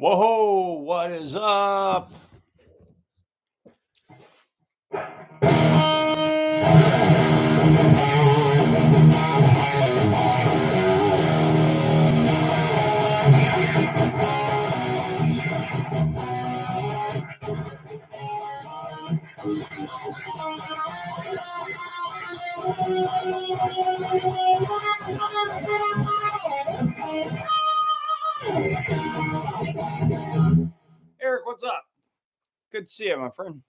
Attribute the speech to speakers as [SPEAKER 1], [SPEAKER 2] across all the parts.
[SPEAKER 1] Whoa, what is up? Eric, what's up? Good to see you, my friend.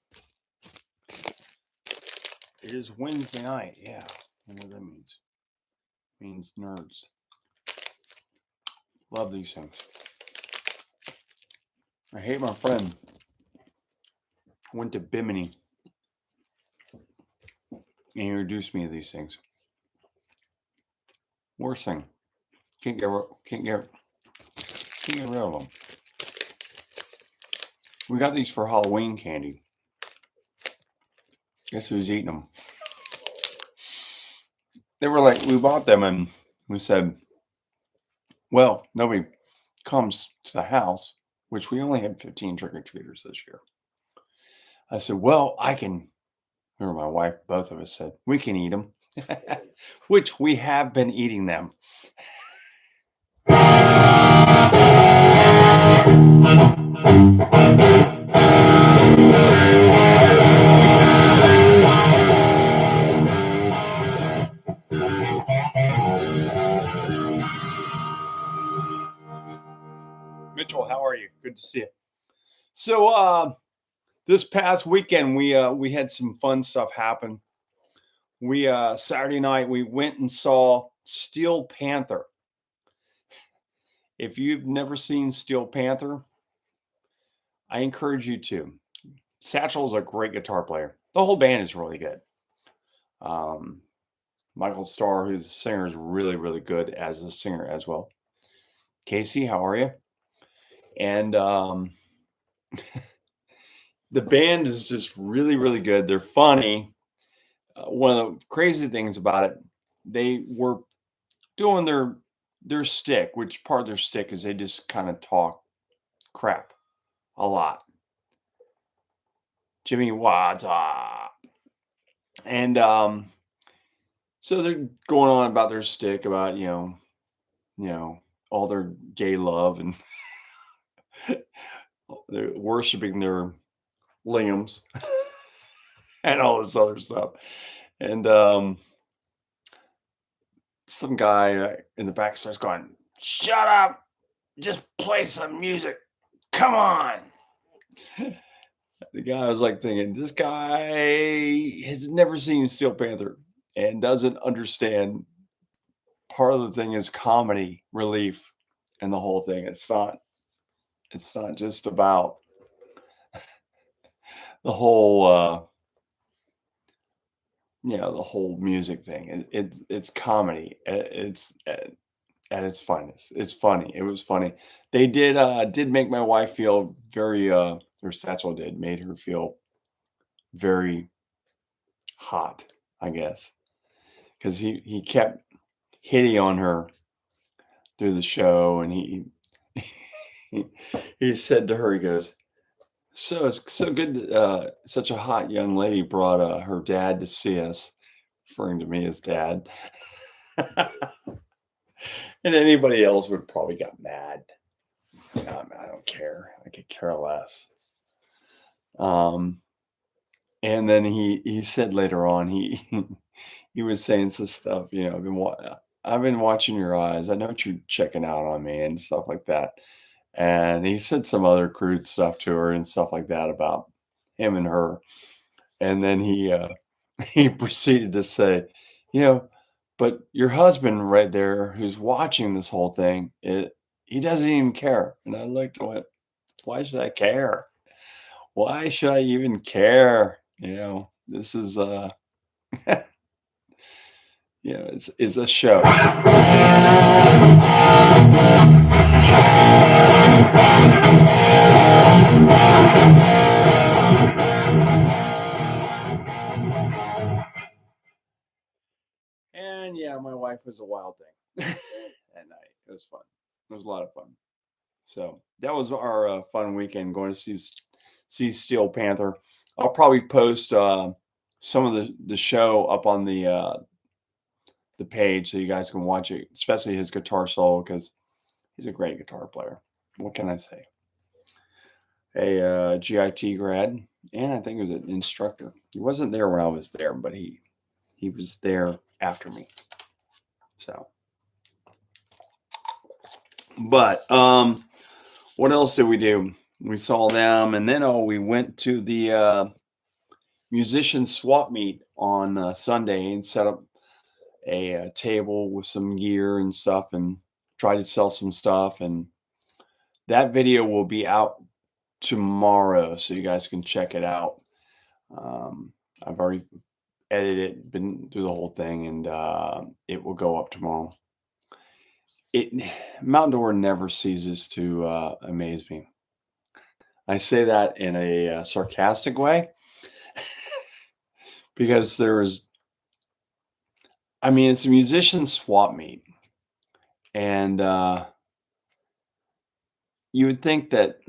[SPEAKER 1] It is Wednesday night. Yeah, I know what that means. It means nerds. Love these things. I hate my friend. Went to Bimini and he introduced me to these things. Worst thing. Can't get rid of them. We got these for Halloween candy. Guess who's eating them? They were like, we bought them and we said, well, nobody comes to the house, which we only had 15 trick-or-treaters this year. I said, well, I can, or my wife, both of us said, we can eat them, which we have been eating them. Mitchell, how are you? Good to see you. So this past weekend we had some fun stuff happen. We Saturday night we went and saw Steel Panther. If you've never seen Steel Panther, I encourage you to. Satchel is a great guitar player. The whole band is really good. Michael Starr, who's a singer, is really, really good as a singer as well. Casey, how are you? And the band is just really, really good. They're funny. One of the crazy things about it, they were doing their stick, which part of their stick is they just kind of talk crap a lot. Jimmy, what's up? And so they're going on about their stick, about you know all their gay love, and they're worshiping their limbs and all this other stuff. And some guy in the back starts going, "Shut up! Just play some music. Come on." The guy was like thinking, this guy has never seen Steel Panther and doesn't understand. Part of the thing is comedy relief and the whole thing. It's not just about the whole the whole music thing. It's comedy. It's at its finest. It's funny. It was funny. They did make my wife feel very or Satchel made her feel very hot, I guess, because he kept hitting on her through the show, and he said to her, he goes, "So it's so good. Such a hot young lady brought her dad to see us," referring to me as dad. And anybody else would probably got mad. I don't care. I could care less. And then he said later on, he was saying some stuff. I've been watching your eyes. I know you're checking out on me and stuff like that. And he said some other crude stuff to her and stuff like that about him and her. And then he proceeded to say, but your husband right there who's watching this whole thing, he doesn't even care. And I looked and went, why should I care? Why should I even care? This is it's a show. And yeah, my wife was a wild thing at night. It was fun. It was a lot of fun. So that was our fun weekend going to see Steel Panther. I'll probably post some of the show up on the page so you guys can watch it, especially his guitar solo because he's a great guitar player. What can I say? A GIT grad, and I think he was an instructor. He wasn't there when I was there, but he was there after me. So, but what else did we do? We saw them, and then we went to the musician swap meet on Sunday and set up a table with some gear and stuff, and tried to sell some stuff. And that video will be out tomorrow, so you guys can check it out. I've already edited it, been through the whole thing, and it will go up tomorrow. Mountain Door never ceases to amaze me. I say that in a sarcastic way because it's a musician swap meet, and you would think that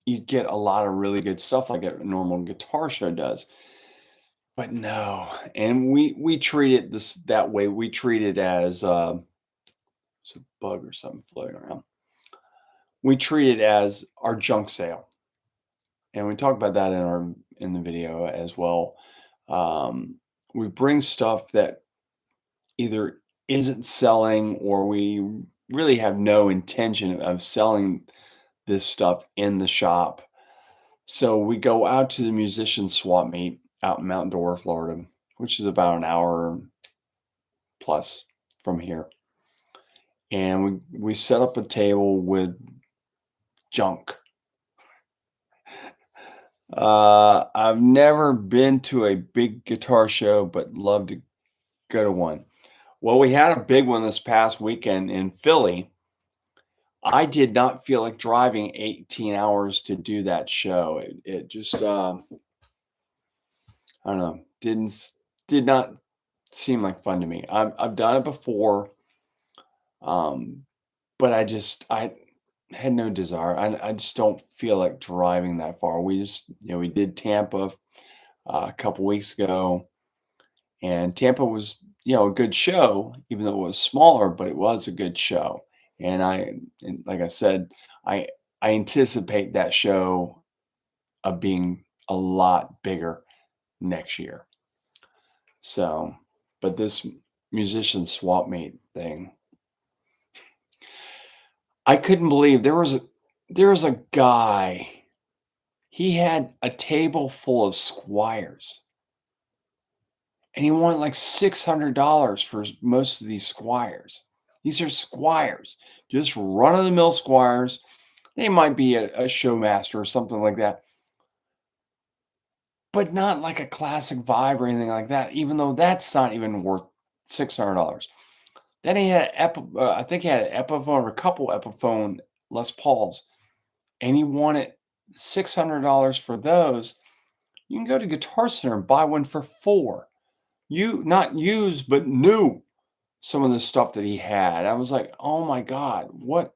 [SPEAKER 1] you'd get a lot of really good stuff like a normal guitar show does, but no. And we treat it that way. We treat it as it's a bug or something floating around. We treat it as our junk sale, and we talk about that in the video as well. We bring stuff that either isn't selling or we really have no intention of selling this stuff in the shop. So we go out to the musician swap meet out in Mount Dora, Florida, which is about an hour plus from here. And we set up a table with junk. I've never been to a big guitar show, but love to go to one. Well, we had a big one this past weekend in Philly. I did not feel like driving 18 hours to do that show. It just, I don't know, did not seem like fun to me. I've done it before, but I had no desire. I just don't feel like driving that far. We just, we did Tampa a couple weeks ago, and Tampa was, a good show, even though it was smaller, but it was a good show. And like I said, I anticipate that show of being a lot bigger next year. So, but this musician swap meet thing, I couldn't believe there was a guy. He had a table full of Squires, and he wanted like $600 for most of these Squires. These are Squires, just run of the mill Squires. They might be a Showmaster or something like that, but not like a classic vibe or anything like that, even though that's not even worth $600. Then he had I think he had an Epiphone or a couple Epiphone Les Pauls, and he wanted $600 for those. You can go to Guitar Center and buy one for $4. You not used, but new. Some of the stuff that he had, I was like, oh my God, what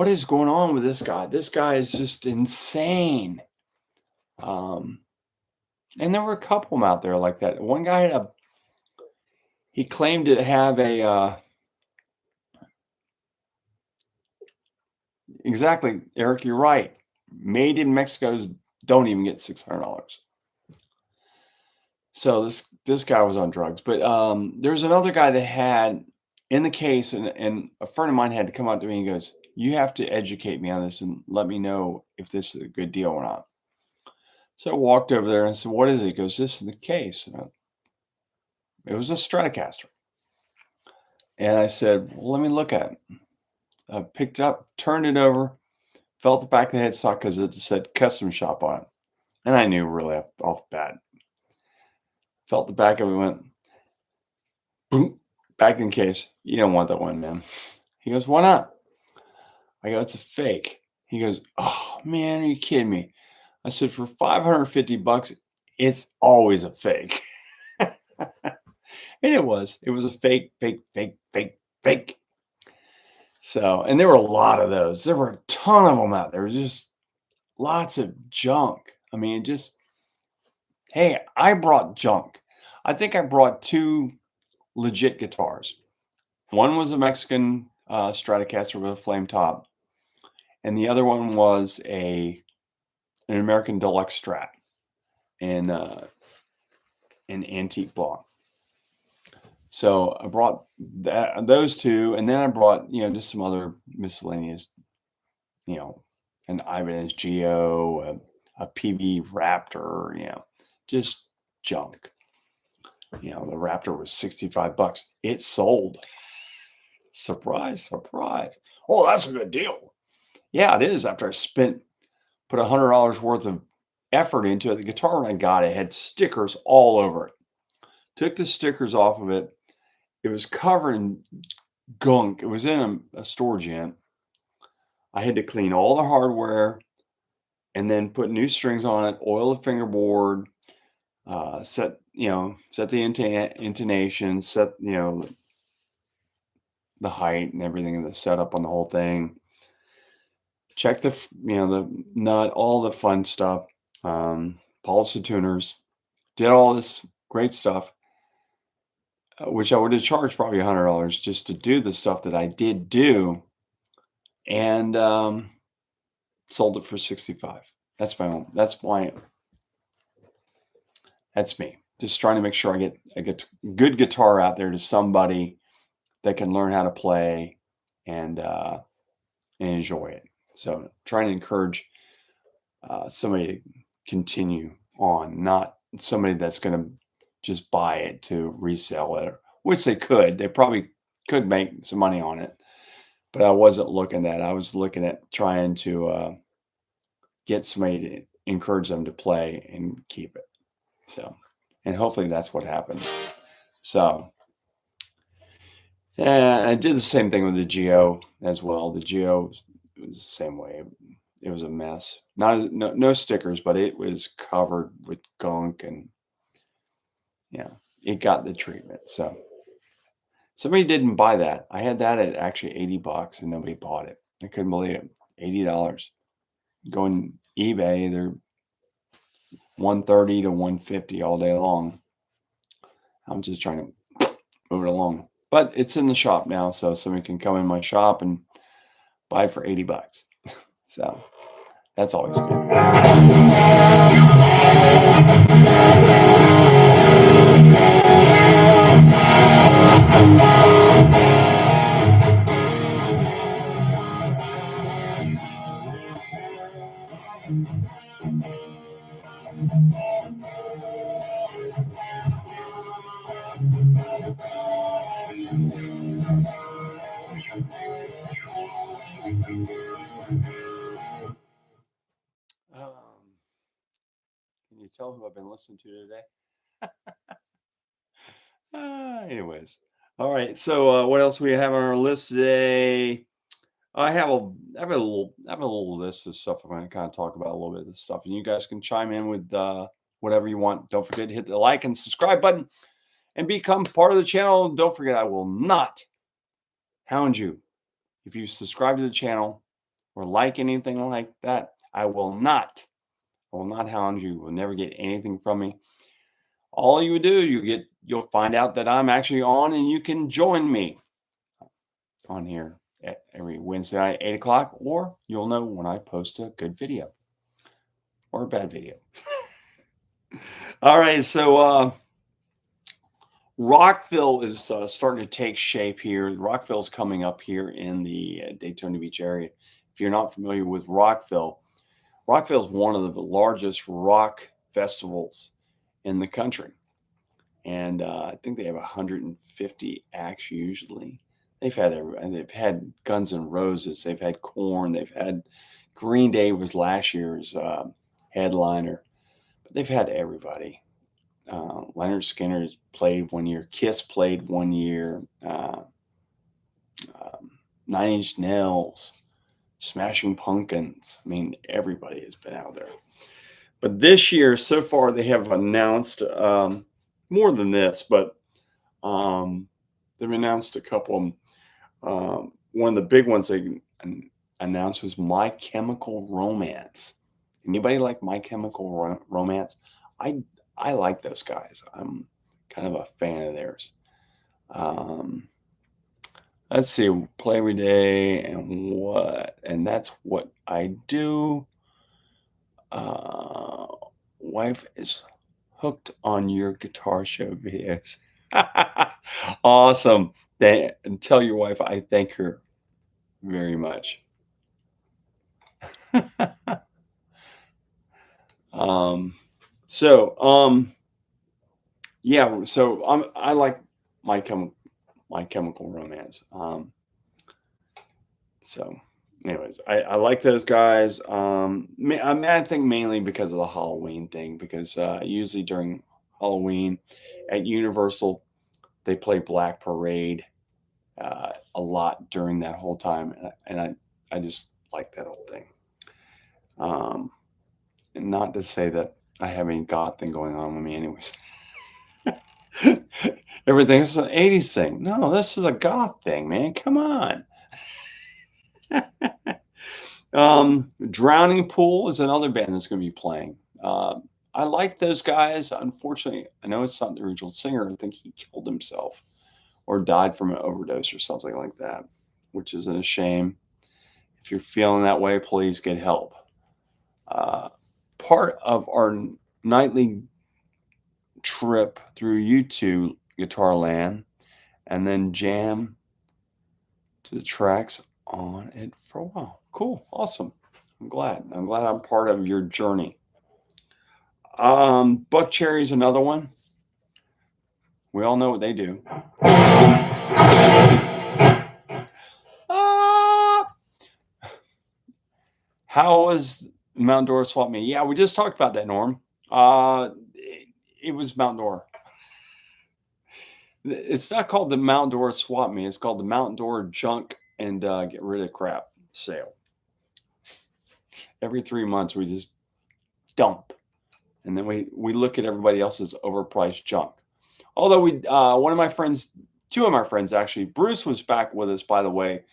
[SPEAKER 1] is going on with this guy? This guy is just insane. And there were a couple of them out there like that. One guy he claimed to have exactly, Eric, you're right. Made in Mexico's don't even get $600. So this guy was on drugs. But there's another guy that had in the case, and a friend of mine had to come up to me and goes, "You have to educate me on this and let me know if this is a good deal or not." So I walked over there and I said, "What is it?" He goes, "This is the case." It was a Stratocaster. And I said, "Well, let me look at it." I picked it up, turned it over, felt the back of the headstock because it said custom shop on it. And I knew really off the bat. Felt the back of it, went boom, back in case. You don't want that one, man. He goes, "Why not?" I go, "It's a fake." He goes, "Oh man, are you kidding me?" I said, "For $550, it's always a fake." And it was. It was a fake, fake, fake, fake, fake. So, and there were a lot of those. There were a ton of them out there. Just lots of junk. I mean, just hey, I brought junk. I think I brought two legit guitars. One was a Mexican Stratocaster with a flame top, and the other one was an American Deluxe Strat in an antique block. So I brought those two, and then I brought just some other miscellaneous, you know, an Ibanez Geo, a PV Raptor, just junk. The Raptor was $65. It sold. Surprise, surprise. Oh, that's a good deal. Yeah, it is. After I put $100 worth of effort into it, the guitar when I got it had stickers all over it. Took the stickers off of it. It was covered in gunk. It was in a storage unit. I had to clean all the hardware and then put new strings on it, oil the fingerboard, set the intonation, set the height and everything, and the setup on the whole thing. Check the nut, all the fun stuff. Polish the tuners, did all this great stuff, which I would have charged probably $100 just to do the stuff that I did do, and sold it for 65. That's my own. That's me. Just trying to make sure I get good guitar out there to somebody that can learn how to play and enjoy it. So trying to encourage somebody to continue on, not somebody that's going to just buy it to resell it, which they could. They probably could make some money on it, but I wasn't looking at. I was looking at trying to get somebody to encourage them to play and keep it. So, and hopefully that's what happened. So, yeah, I did the same thing with the Geo as well. The Geo was the same way. It was a mess. No stickers, but it was covered with gunk, and it got the treatment. So somebody didn't buy that. I had that at actually $80 and nobody bought it. I couldn't believe it. $80. Going eBay, they're 130 to 150 all day long. I'm just trying to move it along. But it's in the shop now, so somebody can come in my shop and buy it for $80. So that's always good. Can you tell who I've been listening to today? Anyways, all right. So what else we have on our list today? I have a little list of stuff I'm going to kind of talk about a little bit of this stuff, and you guys can chime in with whatever you want. Don't forget to hit the like and subscribe button and become part of the channel. Don't forget, I will not hound you if you subscribe to the channel or like anything like that. I will not hound you. You will never get anything from me. All you would do, you'll find out that I'm actually on, and you can join me on here every Wednesday night, 8 o'clock, or you'll know when I post a good video or a bad video. All right, so Rockville is starting to take shape here. Rockville's coming up here in the Daytona Beach area. If you're not familiar with Rockville is one of the largest rock festivals in the country. And I think they have 150 acts usually. They've had Guns N' Roses, they've had Korn, they've had Green Day was last year's headliner, but they've had everybody. Leonard Skinner played one year, Kiss played one year, 9 Inch Nails, Smashing Pumpkins. I mean, everybody has been out there. But this year, so far, they have announced more than this, but they've announced a couple one of the big ones they announced was My Chemical Romance. Anybody like My Chemical Romance? I I like those guys. I'm kind of a fan of theirs. Um, let's see, play every day and what, and that's what I do. Uh, wife is hooked on your guitar show videos. Awesome. And tell your wife I thank her very much. um, so yeah, so I like my my Chemical Romance. So anyways, I like those guys. I mean, I think mainly because of the Halloween thing, because usually during Halloween at Universal they play Black Parade a lot during that whole time, and I just like that whole thing. Um, and not to say that I have any God thing going on with me, anyways. Everything is an '80s thing. No, this is a goth thing, man. Come on. Drowning Pool is another band that's going to be playing. I like those guys. Unfortunately, I know it's not the original singer. I think he killed himself or died from an overdose or something like that, which is a shame. If you're feeling that way, please get help. Uh, part of our nightly trip through YouTube Guitar Land and then jam to the tracks on it for a while. Cool. Awesome. I'm glad. I'm glad I'm part of your journey. Buck Cherry's another one. We all know what they do. Ah! How was Mount Dora Swap Meet? Yeah, we just talked about that, Norm. It was Mount Dora. It's not called the Mount Dora Swap Meet. It's called the Mount Dora Junk and Get Rid of Crap sale. Every 3 months, we just dump, and then we look at everybody else's overpriced junk. Although one of my friends, two of my friends actually, Bruce was back with us, by the way,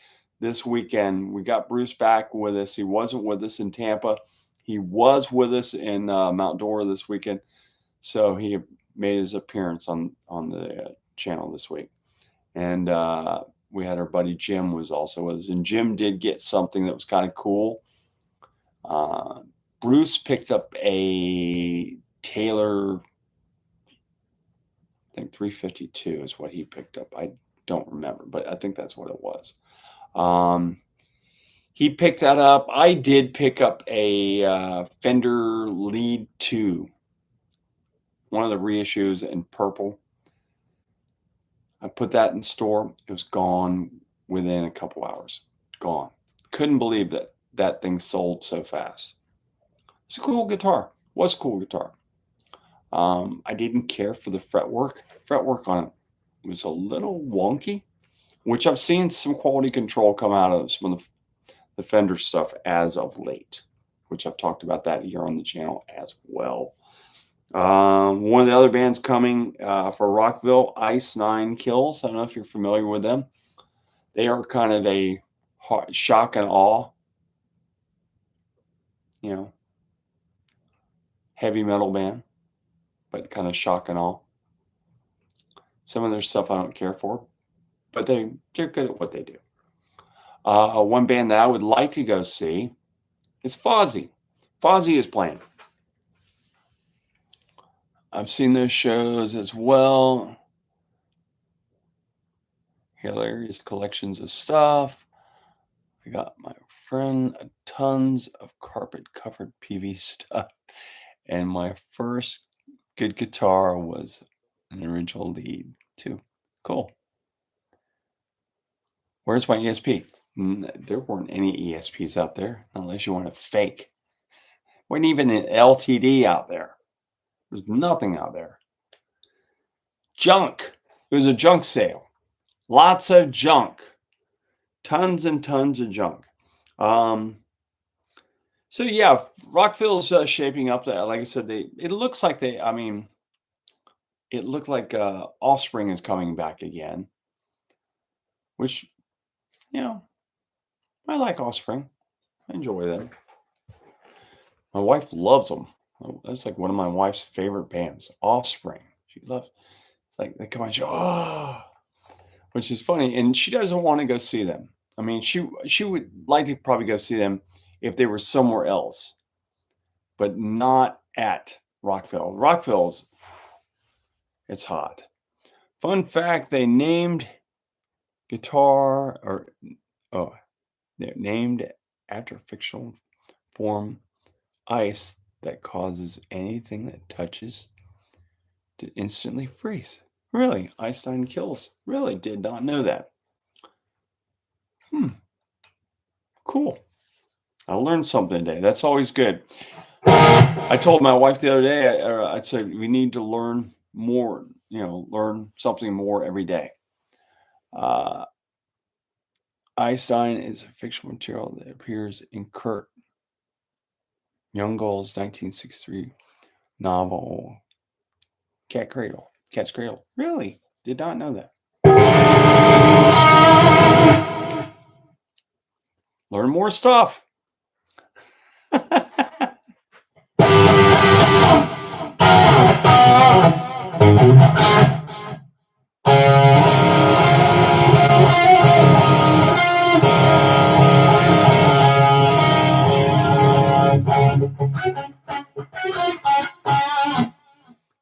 [SPEAKER 1] this weekend. We got Bruce back with us. He wasn't with us in Tampa. He was with us in Mount Dora this weekend. So he made his appearance on the channel this week. And we had our buddy Jim was also with us. And Jim did get something that was kind of cool. Bruce picked up a Taylor, I think 352 is what he picked up. I don't remember, but I think that's what it was. He picked that up. I did pick up a Fender Lead 2, one of the reissues in purple. I put that in store. It was gone within a couple hours. Gone. Couldn't believe that that thing sold so fast. It's a cool guitar. Was a cool guitar. I didn't care for the fretwork. Fretwork on it was a little wonky, which I've seen some quality control come out of some of the Fender stuff as of late, which I've talked about that here on the channel as well. One of the other bands coming for Rockville, Ice Nine Kills. I don't know if you're familiar with them. They are kind of a shock and awe, heavy metal band, but kind of shock and awe. Some of their stuff I don't care for, but they're good at what they do. One band that I would like to go see is Fozzy. Fozzy is playing. I've seen those shows as well. Hilarious collections of stuff. I got my friend tons of carpet covered PV stuff. And my first good guitar was an original lead too. Cool. Where's my ESP? There weren't any ESPs out there unless you want to fake. Wasn't even an LTD out there. There's nothing out there. Junk. It was a junk sale. Lots of junk. Tons and tons of junk. So yeah, Rockville's shaping up. Like I said, it looks like it looked like Offspring is coming back again, which I like Offspring. I enjoy them. My wife loves them. That's like one of my wife's favorite bands, Offspring. She loves. It's like they come on, she which is funny, and she doesn't want to go see them. I mean, she would like to probably go see them if they were somewhere else, but not at Rockville. Rockville's it's hot. Fun fact: they named guitar or oh, they're named after fictional form ice that causes anything that touches to instantly freeze. Really, Einstein kills. Really, did not know that. Hmm, cool. I learned something today. That's always good. I told my wife the other day, I said, we need to learn more, learn something more every day. Uh, Einstein is a fictional material that appears in Kurt Youngall's 1963 novel, Cat's Cradle. Really? Did not know that. Learn more stuff.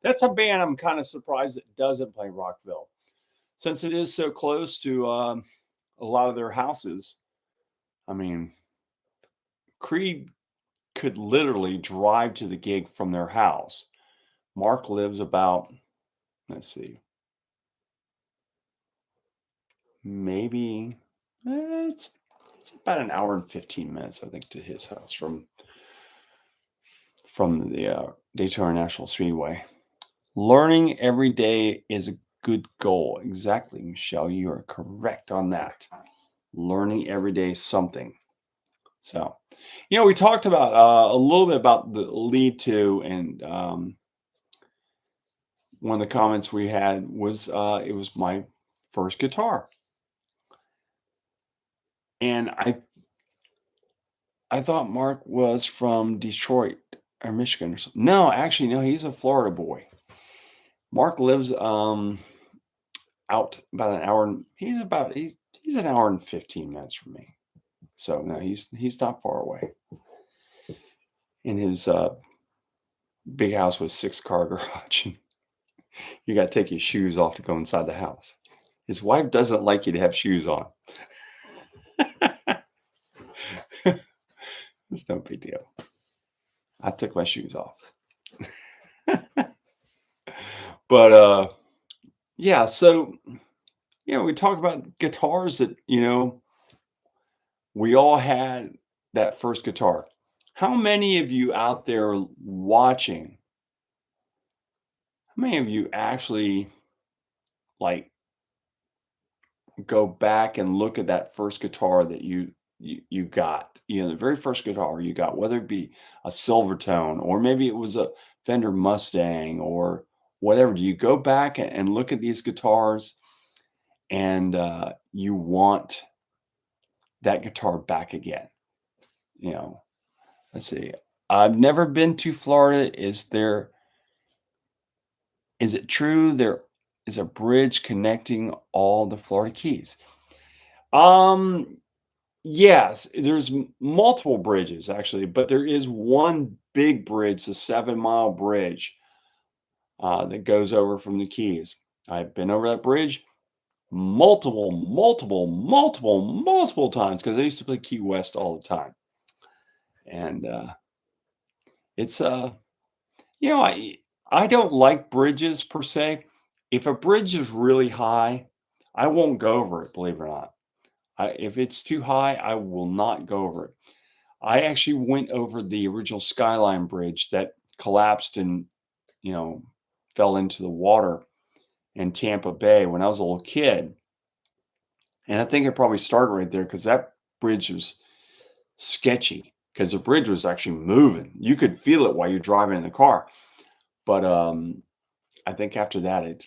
[SPEAKER 1] That's a band I'm kind of surprised it doesn't play Rockville, since it is so close to a lot of their houses. I mean, Creed could literally drive to the gig from their house. Mark lives about, let's see, maybe it's about an hour and 15 minutes, I think, to his house from the Daytona National Speedway. Learning every day is a good goal. Exactly, Michelle. You are correct on that. Learning every day something. So, we talked about a little bit about the lead to, and one of the comments we had was it was my first guitar, and I thought Mark was from Detroit or Michigan or something. No, actually, no, he's a Florida boy. Mark lives out about an hour. He's an hour and 15 minutes from me. So no, he's not far away. In his big house with 6-car garage. You got to take your shoes off to go inside the house. His wife doesn't like you to have shoes on. It's no big deal. I took my shoes off. But yeah, so we talk about guitars that, we all had that first guitar. How many of you out there watching, how many of you actually like go back and look at that first guitar that you got, the very first guitar you got, whether it be a Silvertone or maybe it was a Fender Mustang or whatever? Do you go back and look at these guitars and you want that guitar back again? Let's see. I've never been to Florida. Is it true there is a bridge connecting all the Florida Keys? Um, yes, there's multiple bridges actually, but there is one big bridge, the 7-mile bridge that goes over from the Keys. I've been over that bridge multiple times because I used to play Key West all the time, and it's I don't like bridges per se. If a bridge is really high, I won't go over it, believe it or not. If it's too high, I will not go over it. I actually went over the original Skyline Bridge that collapsed and, you know, fell into the water in Tampa Bay when I was a little kid. And I think it probably started right there because that bridge was sketchy because the bridge was actually moving. You could feel it while you're driving in the car. But I think after that, it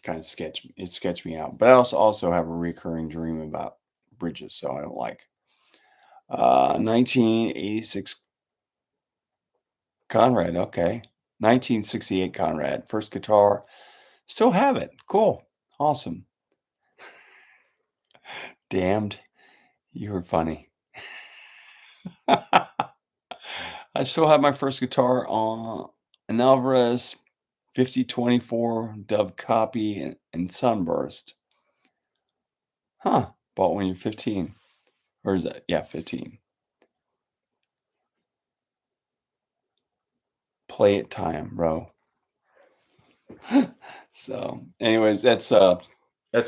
[SPEAKER 1] sketched me out. But I also have a recurring dream about bridges, so I don't like. 1986 Conrad, okay. 1968 Conrad, first guitar. Still have it. Cool. Awesome. Damned. You were funny. I still have my first guitar on an Alvarez 5024 Dove Copy and Sunburst. Huh. Bought when you're 15. Or is that? Yeah, 15. Play it time, bro. So, anyways, that's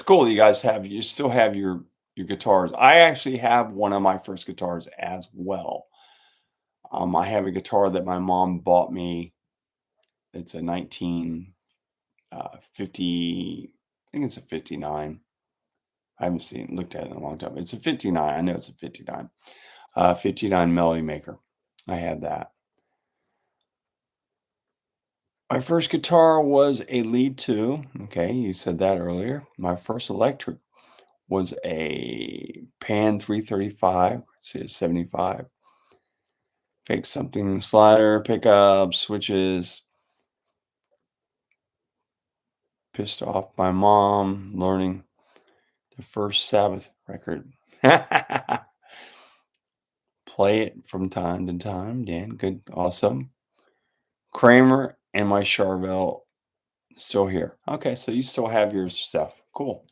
[SPEAKER 1] cool. You still have your guitars. I actually have one of my first guitars as well. I have a guitar that my mom bought me. It's a 1950. I think it's a 59. I haven't looked at it in a long time. It's a 59. I know it's a 59. 59 Melody Maker. I had that. My first guitar was a lead two. Okay, you said that earlier. My first electric was a Pan 335, see, 75. Fake something slider, pickup, switches. Pissed off my mom learning the first Sabbath record. Play it from time to time. Dan, good, awesome. Kramer and my Charvel still here. Okay, so you still have your stuff. Cool.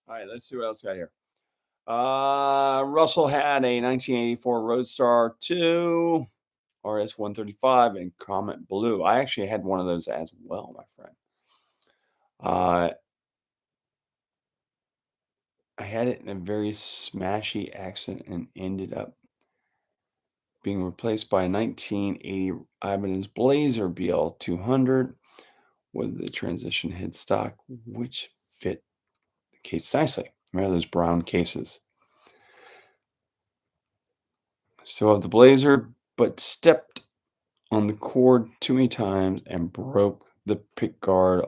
[SPEAKER 1] All right, let's see what else we got here. Russell had a 1984 Roadstar 2 RS 135 and Comet Blue. I actually had one of those as well, my friend. I had it in a very smashy accent and ended up being replaced by a 1980 Ibanez Blazer BL 200 with the transition headstock, which fit the case nicely. Remember those brown cases. Still have the Blazer, but stepped on the cord too many times and broke the pick guard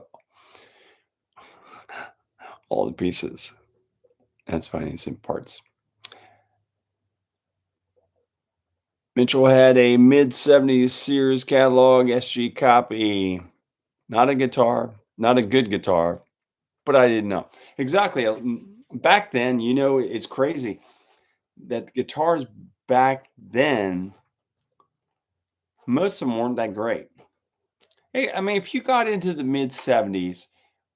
[SPEAKER 1] all the pieces. That's funny. It's in parts. Mitchell had a mid-70s Sears catalog SG copy. Not a guitar, not a good guitar, but I didn't know. Exactly. Back then, it's crazy that guitars back then, most of them weren't that great. Hey, I mean, if you got into the mid 70s,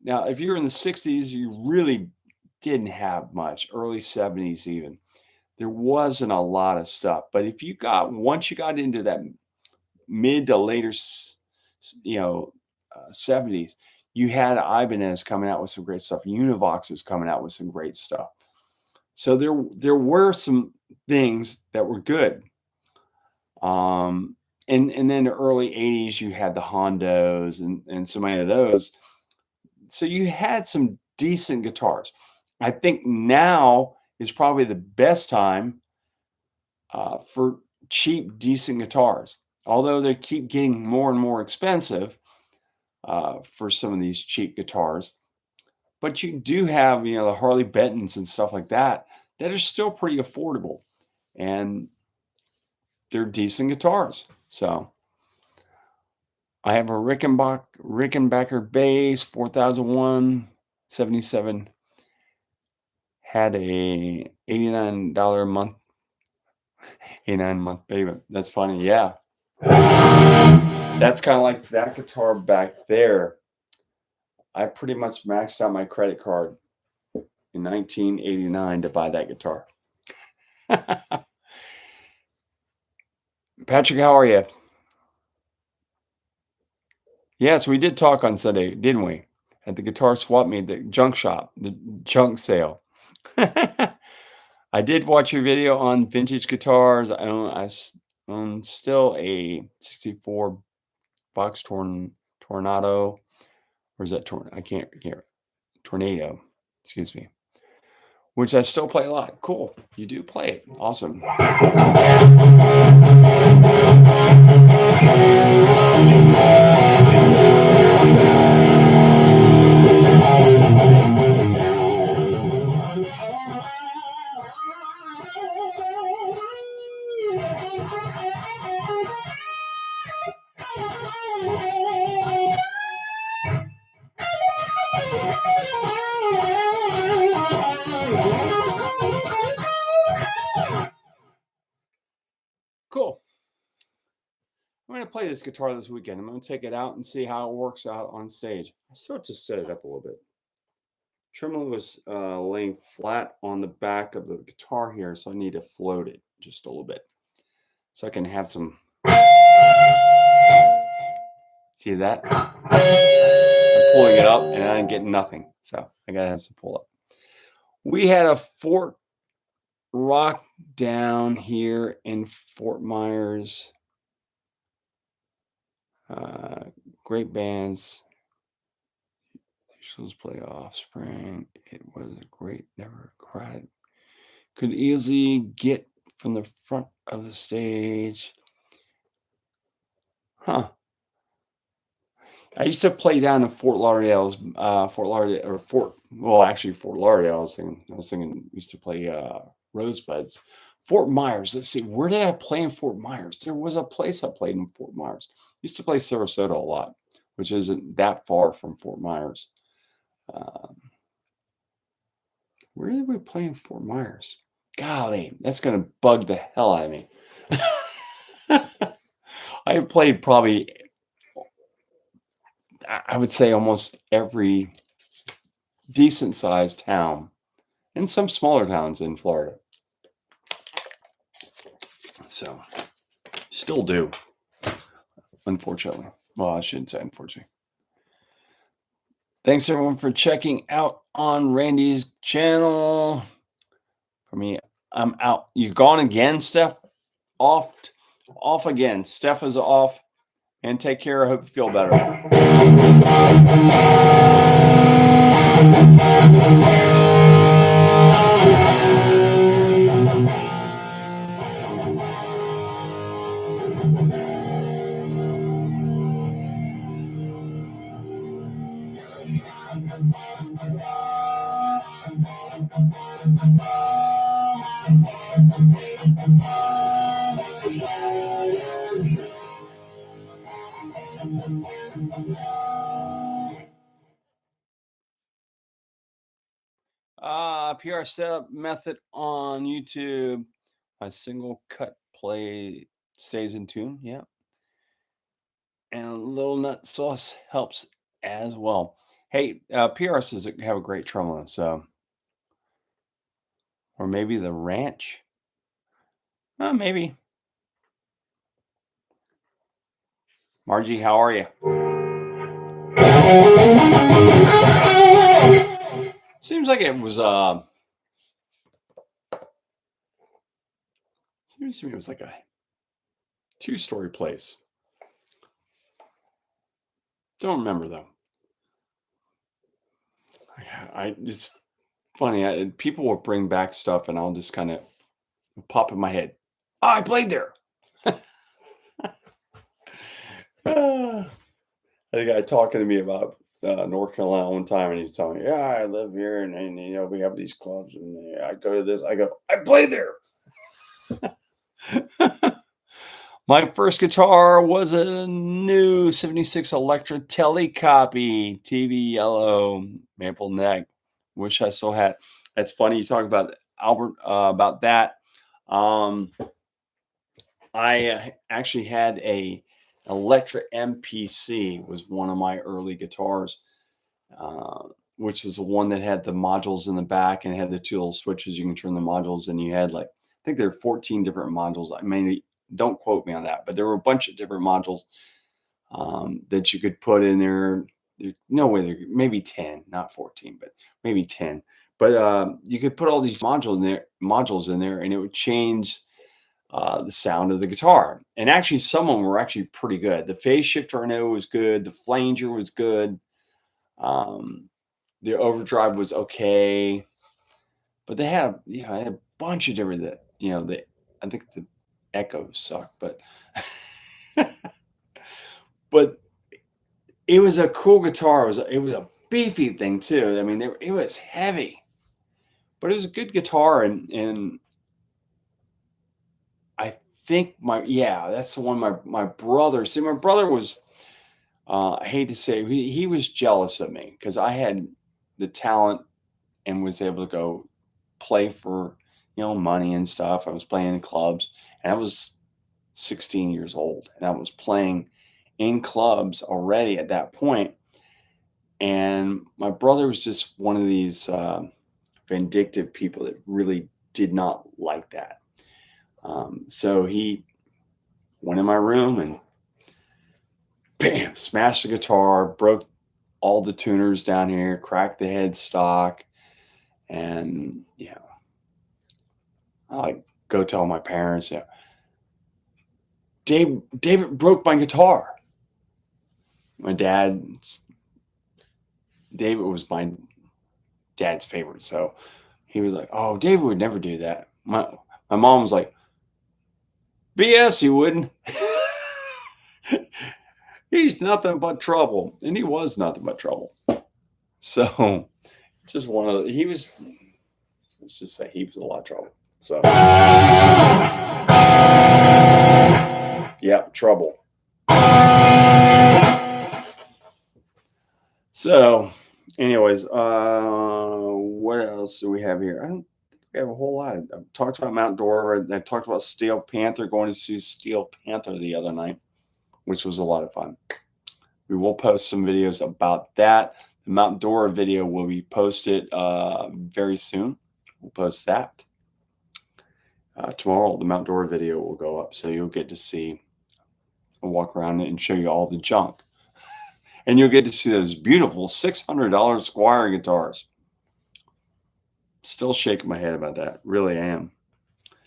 [SPEAKER 1] now if you're in the 60s, you really didn't have much, early 70s even. There wasn't a lot of stuff. But once you got into that mid to later, 70s, you had Ibanez coming out with some great stuff. Univox was coming out with some great stuff. So there were some things that were good. And then the early 80s, you had the Hondos and so many of those. So you had some decent guitars. I think now is probably the best time for cheap, decent guitars. Although they keep getting more and more expensive for some of these cheap guitars. But you do have, the Harley Bentons and stuff like that are still pretty affordable. And they're decent guitars. So I have a Rickenbacker bass, 4001, 77. Had a $89 a month, 89-month payment. That's funny. Yeah. That's kind of like that guitar back there. I pretty much maxed out my credit card in 1989 to buy that guitar. Patrick, how are you? Yes, we did talk on Sunday, didn't we? At the guitar swap meet, the junk shop, the junk sale. I did watch your video on vintage guitars. I own still a 64 Box Tornado. Or is that I can't, Tornado. Excuse me. which I still play a lot. Cool. You do play it. Awesome. Cool. I'm going to play this guitar this weekend. I'm going to take it out and see how it works out on stage. I start to set it up a little bit. Tremolo is laying flat on the back of the guitar here, so I need to float it just a little bit so I can have some. See that? I'm pulling it up and I'm getting nothing, so I gotta have some pull up. We had a Fort Rock down here in Fort Myers. Great bands. Let's play Offspring. It was a great, never crowded. Could easily get from the front of the stage. Huh. I used to play down in Fort Lauderdale, Fort Lauderdale. I was thinking, used to play Rosebuds. Fort Myers. Let's see, where did I play in Fort Myers? There was a place I played in Fort Myers. Used to play Sarasota a lot, which isn't that far from Fort Myers. Where did we play in Fort Myers? Golly, that's going to bug the hell out of me. I have played probably, I would say, almost every decent sized town and some smaller towns in Florida. So, still do, unfortunately. Well, I shouldn't say unfortunately. Thanks everyone for checking out on Randy's channel. For me, I'm out. You're gone again, Steph? Off again. Steph is off. And take care. I hope you feel better. PR setup method on YouTube. A single cut play stays in tune. Yeah. And a little nut sauce helps as well. Hey, PR says it have a great tremolo, so. Or maybe the ranch. Maybe. Margie, how are you? Seems like it was seems to me it was like a 2-story place. Don't remember though. It's funny. People will bring back stuff and I'll just kind of pop in my head. Oh, I played there. A guy talking to me about North Carolina one time, and he's telling me, "Yeah, I live here, and we have these clubs, and I go to this. I go, I play there." My first guitar was a new '76 Electra Telecopy TV yellow maple neck. Wish I still had. That's funny you talk about Albert about that. I actually had a Electra MPC was one of my early guitars, which was the one that had the modules in the back and had the 2 little switches. You can turn the modules, and you had I think there were 14 different modules. I mean, don't quote me on that, but there were a bunch of different modules that you could put in there. There's no way there, maybe 10, not 14, but maybe 10. But you could put all these modules in there, and it would change the sound of the guitar. And actually, some of them were actually pretty good. The phase shifter I know was good. The flanger was good. The overdrive was okay. But they had a bunch of different that, I think the Echoes suck, but but it was a cool guitar. It was a beefy thing too. I mean, it was heavy, but it was a good guitar, and I think that's the one my brother. See, my brother was. I hate to say, he was jealous of me because I had the talent and was able to go play for money and stuff. I was playing in clubs, and I was 16 years old, and I was playing in clubs already at that point. And my brother was just one of these vindictive people that really did not like that. So he went in my room and bam, smashed the guitar, broke all the tuners down here, cracked the headstock, and I like go tell my parents, David broke my guitar. My dad, David was my dad's favorite, so he was like, "Oh, David would never do that." My mom was like, "BS, he wouldn't." He's nothing but trouble, and he was nothing but trouble. So, just one of the, he was. Let's just say he was a lot of trouble. So, yeah, trouble. So, anyways, what else do we have here? I don't think we have a whole lot. I've talked about Mount Dora. I talked about Steel Panther, going to see Steel Panther the other night, which was a lot of fun. We will post some videos about that. The Mount Dora video will be posted very soon. We'll post that. Tomorrow, the Mount Dora video will go up, so you'll get to see a walk around it and show you all the junk. And you'll get to see those beautiful $600 Squire guitars. Still shaking my head about that. Really am.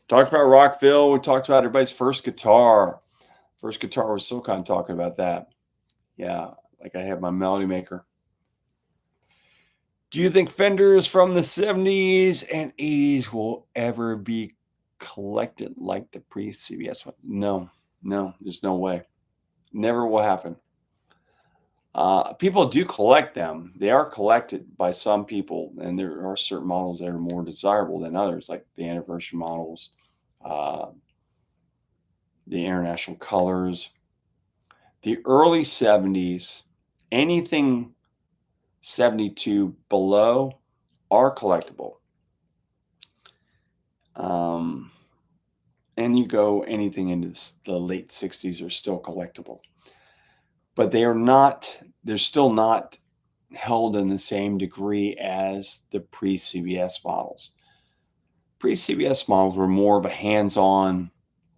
[SPEAKER 1] Talked about Rockville. We talked about everybody's first guitar. First guitar was still kind of talking about that. Yeah, like I have my Melody Maker. Do you think Fenders from the 70s and 80s will ever be collected like the pre-CBS one? No, there's no way. Never will happen. People do collect them. They are collected by some people, and there are certain models that are more desirable than others, like the anniversary models, uh, the international colors. The early 70s, anything 72 below are collectible. And you go anything into the late 60s are still collectible. But they're still not held in the same degree as the pre-CBS models. Pre-CBS models were more of a hands-on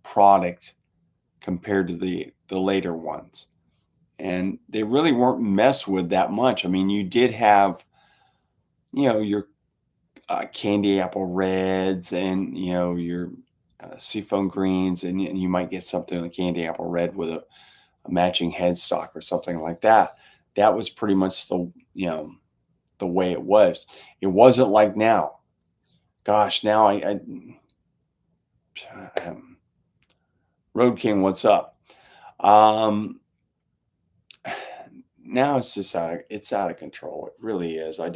[SPEAKER 1] product compared to the later ones. And they really weren't messed with that much. I mean, you did have, your candy apple reds and, your seafoam greens, and you might get something like candy apple red with a matching headstock or something like that. That was pretty much the way it was. It wasn't like now. Gosh, now Road King, what's up? Now it's just out of control. It really is. I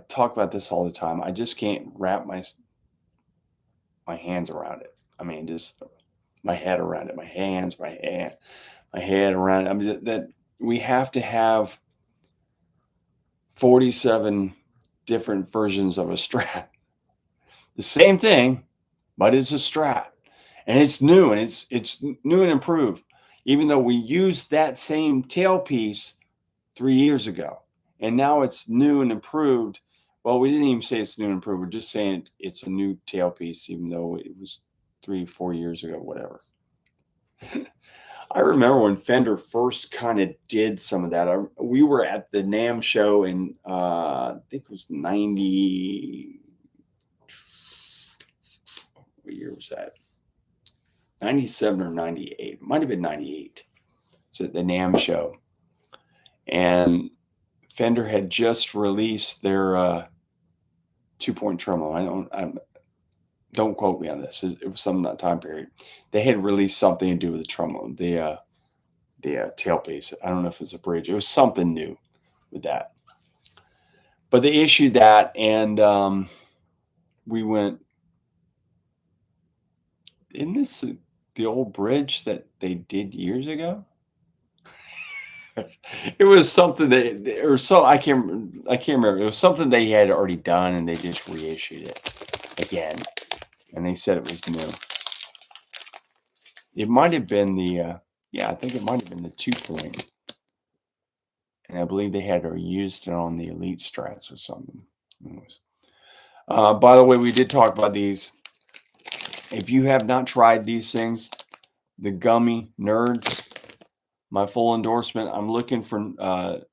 [SPEAKER 1] talk about this all the time. I just can't wrap my hands around it. I mean, just my head around it, my hands, my head around it. I mean, that we have to have 47 different versions of a Strat. The same thing, but it's a Strat, and it's new, and it's new and improved. Even though we used that same tailpiece 3 years ago, and now it's new and improved. Well, we didn't even say it's new and improved. We're just saying it's a new tailpiece, even though it was 3-4 years ago, whatever. I remember when Fender first kind of did some of that. We were at the NAMM show in, I think it was 90. What year was that? 97 or 98. Might have been 98. So at the NAMM show. And Fender had just released their 2-point tremolo. Don't quote me on this. It was some that time period. They had released something to do with the tremolo, the tailpiece. I don't know if it's a bridge. It was something new with that. But they issued that, and we went. Isn't this the old bridge that they did years ago? It was something that, or so I can't remember. It was something they had already done, and they just reissued it again, and they said it was new. It might have been the yeah, I think it might have been the 2-point, and I believe they had used it on the Elite Strats or something. Anyways. By the way, we did talk about these. If you have not tried these things, the Gummy Nerds, my full endorsement. I'm looking for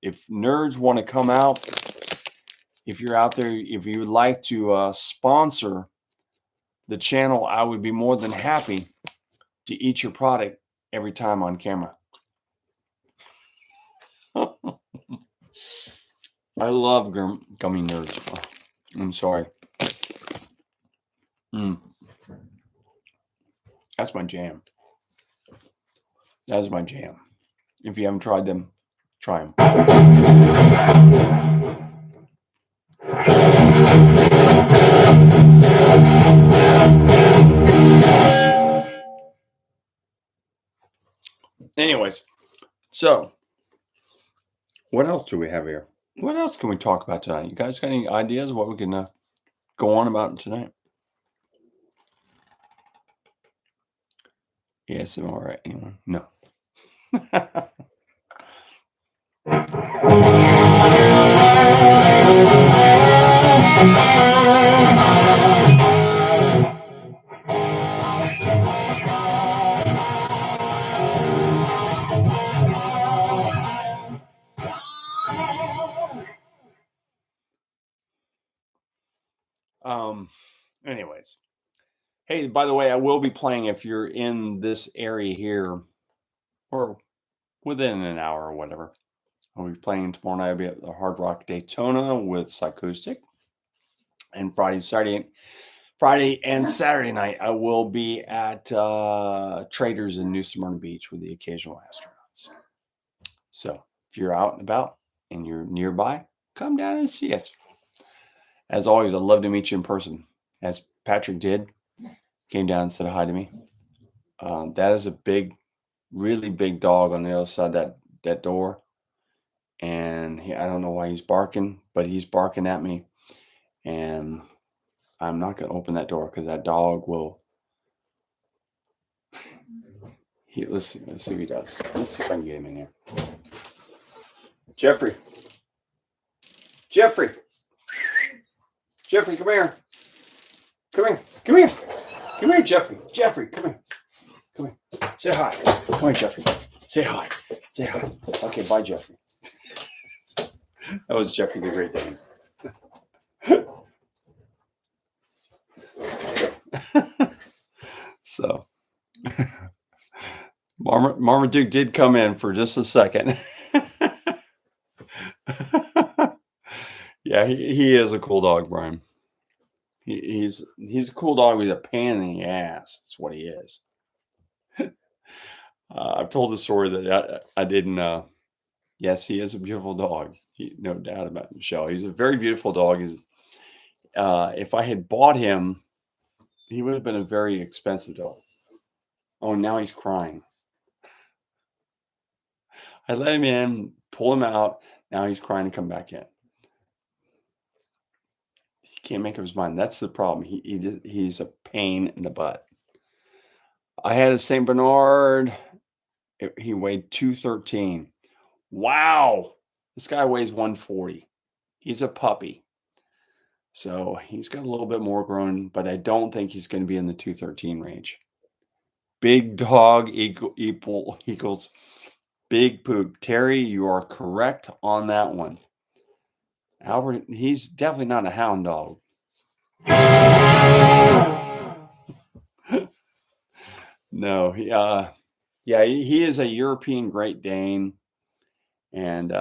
[SPEAKER 1] if nerds want to come out, if you're out there, if you would like to sponsor the channel, I would be more than happy to eat your product every time on camera. I love Gummy Nerds. I'm sorry. That's my jam. That is my jam. If you haven't tried them, try them. Anyways, so what else do we have here? What else can we talk about tonight? You guys got any ideas of what we can go on about tonight? ASMR, anyone? No. Anyways, hey, by the way, I will be playing if you're in this area here or within an hour or whatever. I'll be playing tomorrow night. I'll be at the Hard Rock Daytona with Psychoustic. And Friday and Saturday night, I will be at Traders in New Smyrna Beach with the Occasional Astronauts. So if you're out and about and you're nearby, come down and see us. As always, I'd love to meet you in person. As Patrick did, came down and said hi to me. That is a big, really big dog on the other side of that door. And I don't know why he's barking, but he's barking at me. And I'm not going to open that door because that dog will. Let's see if he does. Let's see if I can get him in here. Jeffrey, come here. Come here, Jeffrey. Come here. Say hi. Come here, Jeffrey. Say hi. Okay, bye, Jeffrey. That was Jeffrey the Great Dane. So, Marmaduke did come in for just a second. Yeah, he is a cool dog, Brian. He's a cool dog. He's a pain in the ass. That's what he is. I've told the story that I didn't. Yes, he is a beautiful dog. No doubt about it, Michelle. He's a very beautiful dog. If I had bought him, he would have been a very expensive dog. Oh, now he's crying. I let him in, pull him out. Now he's crying to come back in. He can't make up his mind. That's the problem. He's a pain in the butt. I had a Saint Bernard. He weighed 213. Wow. This guy weighs 140. He's a puppy. So he's got a little bit more grown, but I don't think he's going to be in the 213 range. Big dog equals big poop. Terry, you are correct on that one. Albert, he's definitely not a hound dog. No, he is a European Great Dane, and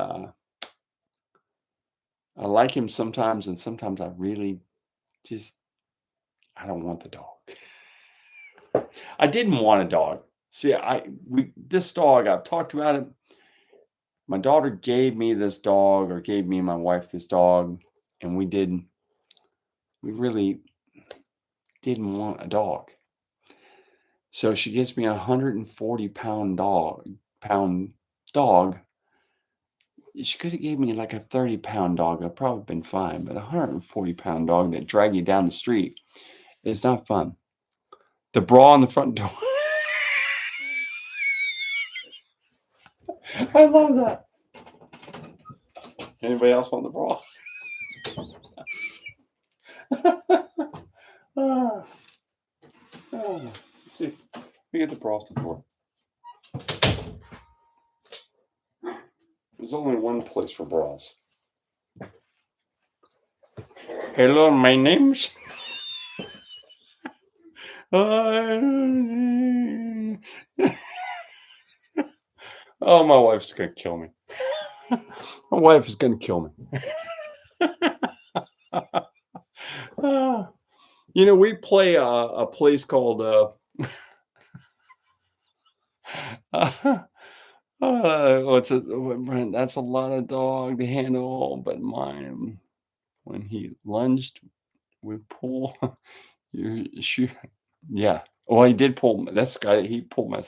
[SPEAKER 1] I like him sometimes, and sometimes I really just I don't want the dog. I didn't want a dog. See, this dog, I've talked about it. My daughter gave me this dog, or gave me and my wife this dog, and we really didn't want a dog. So she gives me a 140-pound dog. She could have gave me like a 30-pound dog. I've probably been fine, but a 140-pound dog that drag you down the street is not fun. The bra on the front door. I love that. Anybody else want the bra? Ah, let's see. We get the bra off the floor. There's only one place for bras. Hello, my name's. Oh, my wife's gonna kill me. My wife is gonna kill me. We play a place called what's it? Brent, that's a lot of dog to handle, but mine, when he lunged, we pull your shoe. Yeah. Well, he did pull. That's guy. He pulled my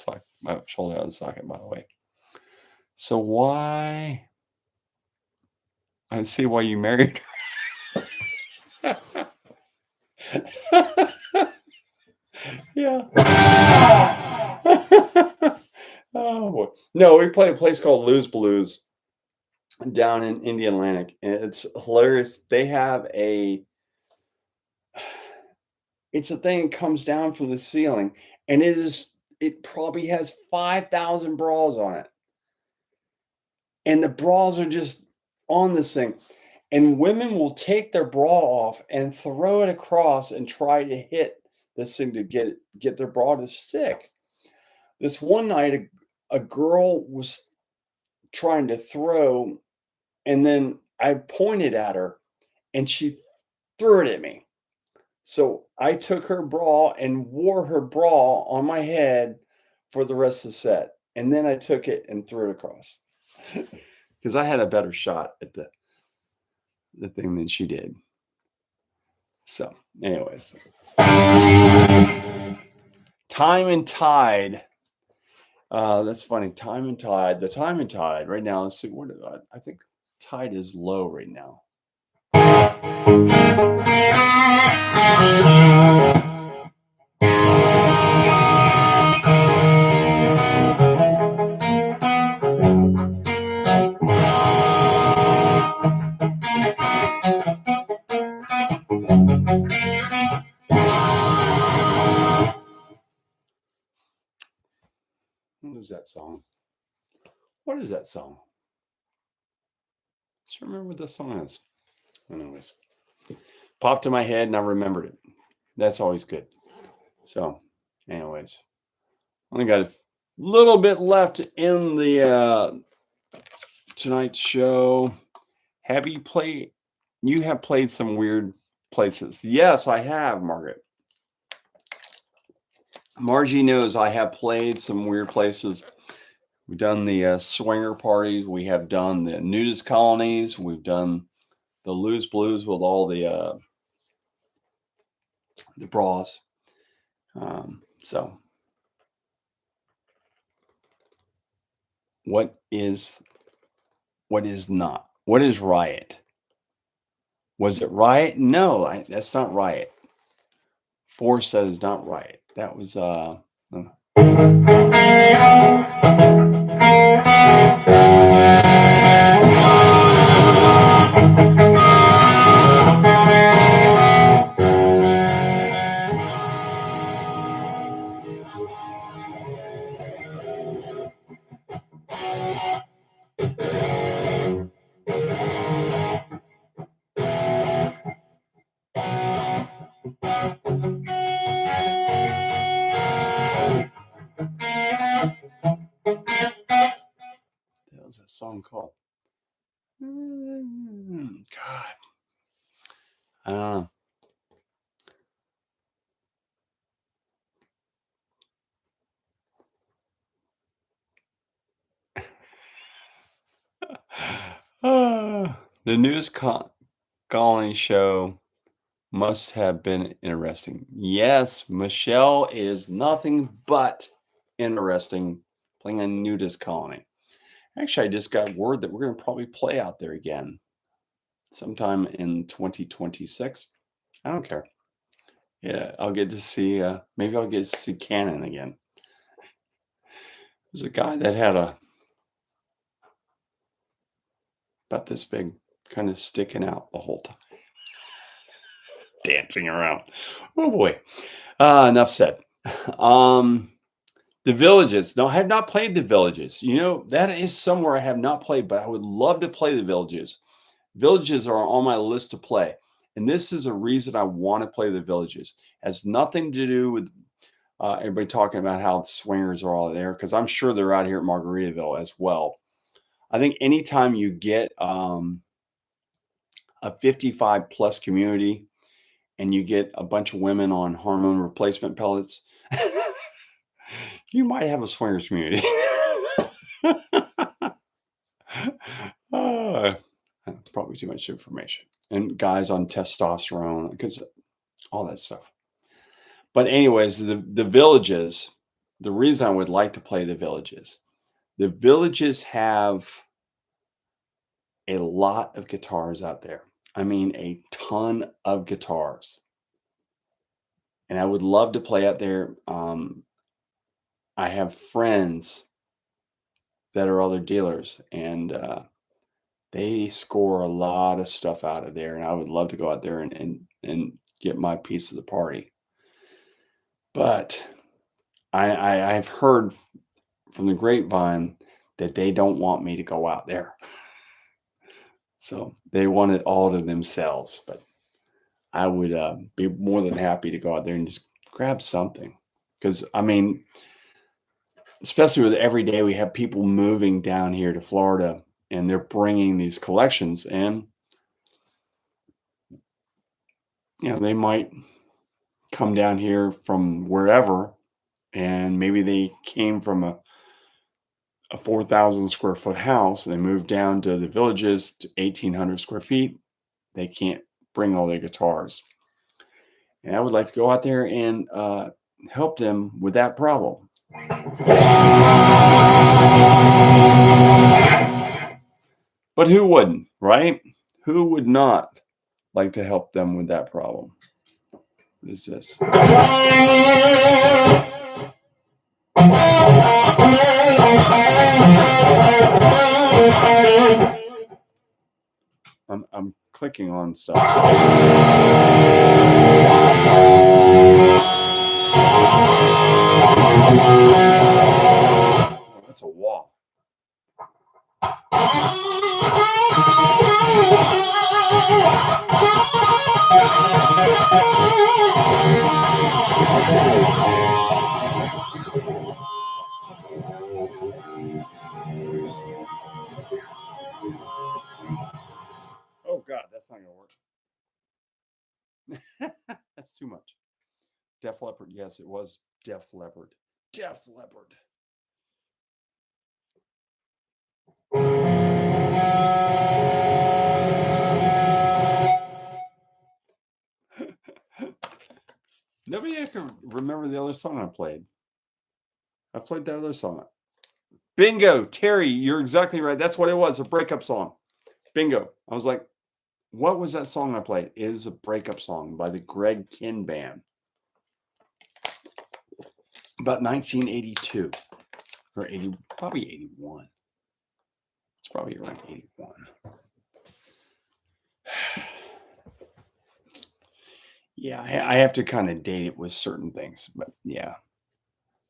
[SPEAKER 1] shoulder out of the socket. By the way. So why? I see why you married her. Yeah. Oh boy. No, we play a place called Lou's Blues down in Indian Atlantic, and it's hilarious. They have it's a thing that comes down from the ceiling, and it probably has 5,000 bras on it. And the bras are just on this thing. And women will take their bra off and throw it across and try to hit this thing to get their bra to stick. This one night, a girl was trying to throw, and then I pointed at her, and she threw it at me. So I took her bra and wore her bra on my head for the rest of the set, and then I took it and threw it across because I had a better shot at the thing than she did. So, anyways, Time and Tide. That's funny. Time and Tide. The Time and Tide right now. Let's see. I think tide is low right now. What is that song? What is that song? Let's remember what that song is. Anyways, popped in my head and I remembered it. That's always good. So, anyways, only got a little bit left in the tonight's show. You have played some weird places? Yes, I have, Margaret. Margie knows I have played some weird places. We've done the swinger parties. We have done the nudist colonies. We've done the Lou's Blues with all the bras. So, what is not? What is riot? Was it riot? No, that's not riot. Force that is not riot. That was God, I don't know. The news colony show must have been interesting. Yes, Michelle is nothing but interesting playing a nudist colony. Actually, I just got word that we're going to probably play out there again sometime in 2026. I don't care. Yeah, I'll get to see, maybe I'll get to see Cannon again. There's a guy that had a, about this big, kind of sticking out the whole time, dancing around. Oh boy. Enough said. Um, The Villages. No, I have not played The Villages. You know, that is somewhere I have not played, but I would love to play The Villages. Villages are on my list to play. And this is a reason I want to play The Villages. It has nothing to do with everybody talking about how the swingers are all there, because I'm sure they're out here at Margaritaville as well. I think anytime you get a 55 plus community and you get a bunch of women on hormone replacement pellets, you might have a swingers community. uh, probably too much information. And guys on testosterone, because all that stuff. But anyways, the Villages, the reason I would like to play the Villages have a lot of guitars out there. I mean, a ton of guitars. And I would love to play out there. I have friends that are other dealers, and they score a lot of stuff out of there. And I would love to go out there and get my piece of the party. But I've heard from the grapevine that they don't want me to go out there. So they want it all to themselves. But I would be more than happy to go out there and just grab something. Because, I mean, especially with every day we have people moving down here to Florida and they're bringing these collections, and they might come down here from wherever, and maybe they came from a 4,000 square foot house and they moved down to the Villages to 1,800 square feet. They can't bring all their guitars, and I would like to go out there and help them with that problem. But who wouldn't, right? Who would not like to help them with that problem? What is this? I'm clicking on stuff. Oh, that's a wall. Oh God, that's not gonna work. That's too much. Def Leppard. Yes, it was Def Leppard. Def Leppard. Nobody can remember the other song I played. I played that other song. Bingo, Terry, you're exactly right. That's what it was, a breakup song. Bingo. I was like, what was that song I played? It is a breakup song by the Greg Kihn Band. About 1982 or 80, probably 81. It's probably around 81. Yeah, I have to kind of date it with certain things, but yeah,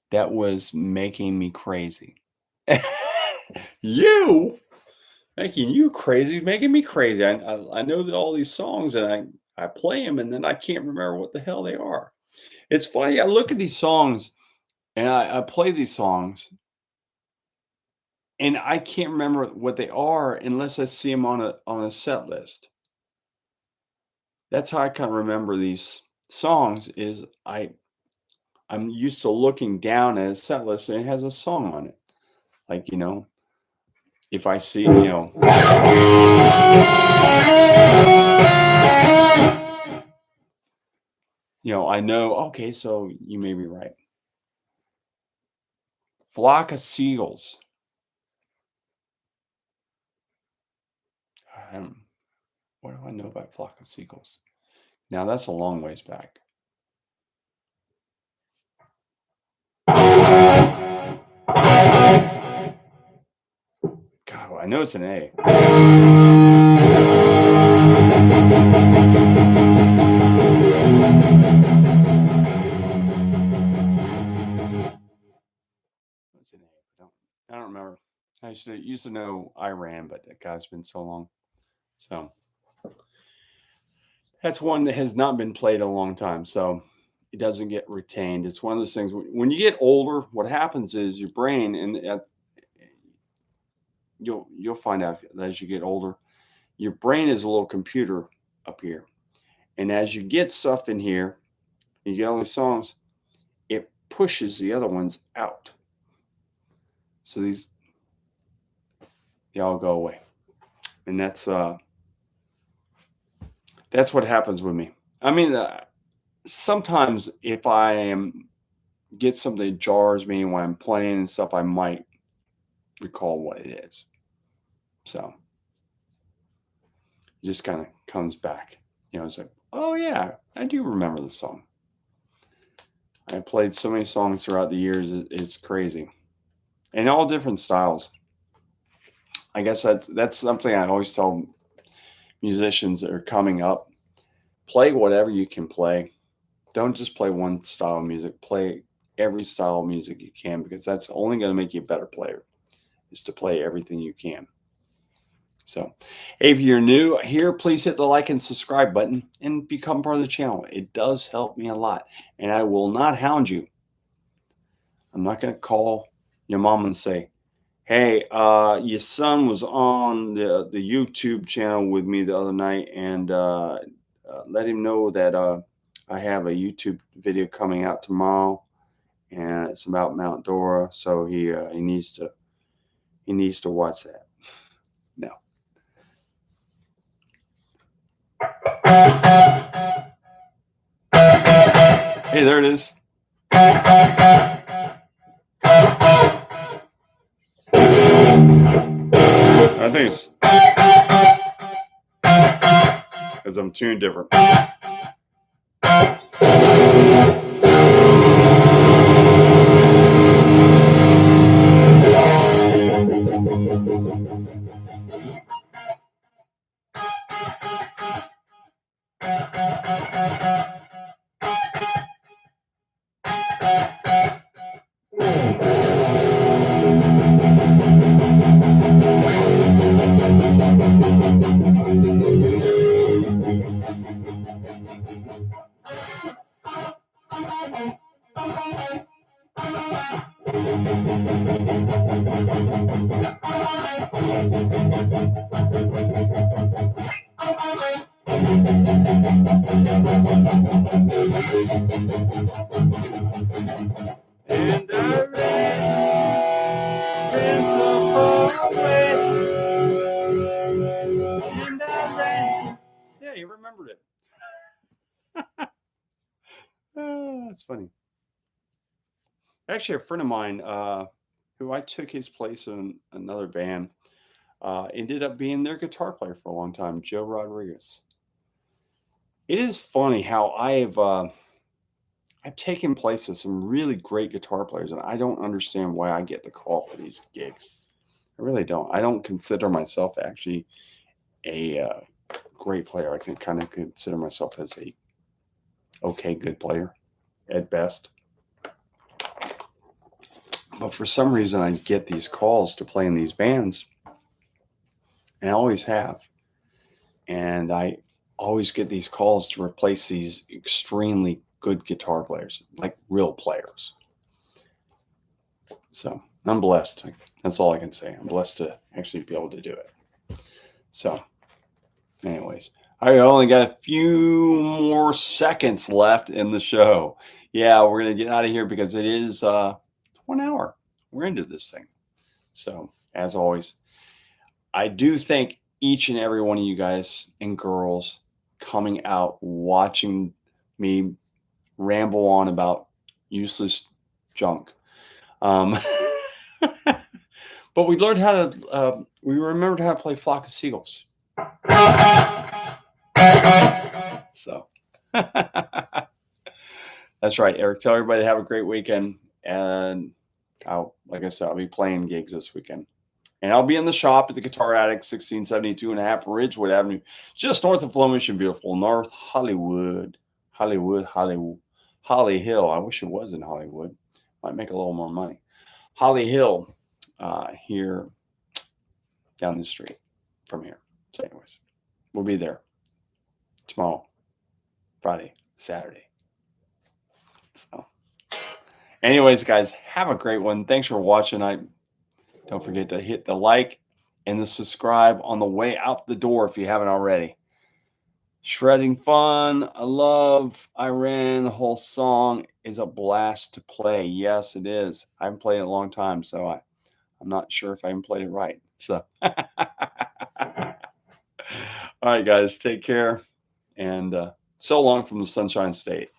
[SPEAKER 1] that was making me crazy. You making you crazy, making me crazy. I know that all these songs, and I play them, and then I can't remember what the hell they are. It's funny. I look at these songs, and I play these songs, and I can't remember what they are unless I see them on a set list. That's how I kind of remember these songs is I'm used to looking down at a set list and it has a song on it. Like, if I see, I know, okay, so you may be right. Flock of Seagulls. What do I know about Flock of Seagulls? Now that's a long ways back. God, I know it's an A. It's an A. I don't remember. I used to know Iran, but God, it's been so long. So that's one that has not been played in a long time. So it doesn't get retained. It's one of those things when you get older, what happens is your brain, and you'll find out as you get older, your brain is a little computer up here. And as you get stuff in here, you get all these songs, it pushes the other ones out. So they all go away. And that's what happens with me. I mean, sometimes if get something that jars me when I'm playing and stuff, I might recall what it is. So it just kind of comes back. It's like, oh yeah, I do remember the song. I played so many songs throughout the years, it's crazy. And all different styles. I guess that's something I always tell musicians that are coming up. Play whatever you can play. Don't just play one style of music. Play every style of music you can, because that's only going to make you a better player, is to play everything you can. So, if you're new here, please hit the like and subscribe button and become part of the channel. It does help me a lot, and I will not hound you. I'm not going to call your mom and say, hey, your son was on the YouTube channel with me the other night, and let him know that I have a YouTube video coming out tomorrow, and it's about Mount Dora, so he needs to watch that. No. Hey, there it is. I think it's because I'm tuned different. And I ran so far away. And I ran. Yeah, you remembered it. That's funny. Actually, a friend of mine who I took his place in another band ended up being their guitar player for a long time, Joe Rodriguez. It is funny how I've taken place of some really great guitar players, and I don't understand why I get the call for these gigs. I really don't. I don't consider myself actually a great player. I can kind of consider myself as a okay, good player at best. But for some reason, I get these calls to play in these bands, and I always have. And I always get these calls to replace these extremely good guitar players, like real players. So I'm blessed. That's all I can say. I'm blessed to actually be able to do it. So, anyways, I only got a few more seconds left in the show. Yeah, we're gonna get out of here because it is 1 hour. We're into this thing. So, as always, I do thank each and every one of you guys and girls coming out, watching me ramble on about useless junk. Um, but we learned how to, we remembered how to play Flock of Seagulls. So that's right, Eric. Tell everybody to have a great weekend. And like I said, I'll be playing gigs this weekend. And I'll be in the shop at the Guitar Attic, 1672 and a half Ridgewood Avenue, just north of Flemish in beautiful North Hollywood. Holly Hill. I wish it was in Hollywood. Might make a little more money. Holly Hill, here down the street from here. So, anyways, we'll be there tomorrow, Friday, Saturday. So, anyways, guys, have a great one. Thanks for watching. Don't forget to hit the like and the subscribe on the way out the door if you haven't already. Shredding fun. I love Iran. The whole song is a blast to play. Yes, it is. I haven't played it in a long time, so I'm not sure if I even played it right. So, all right, guys, take care. And so long from the Sunshine State.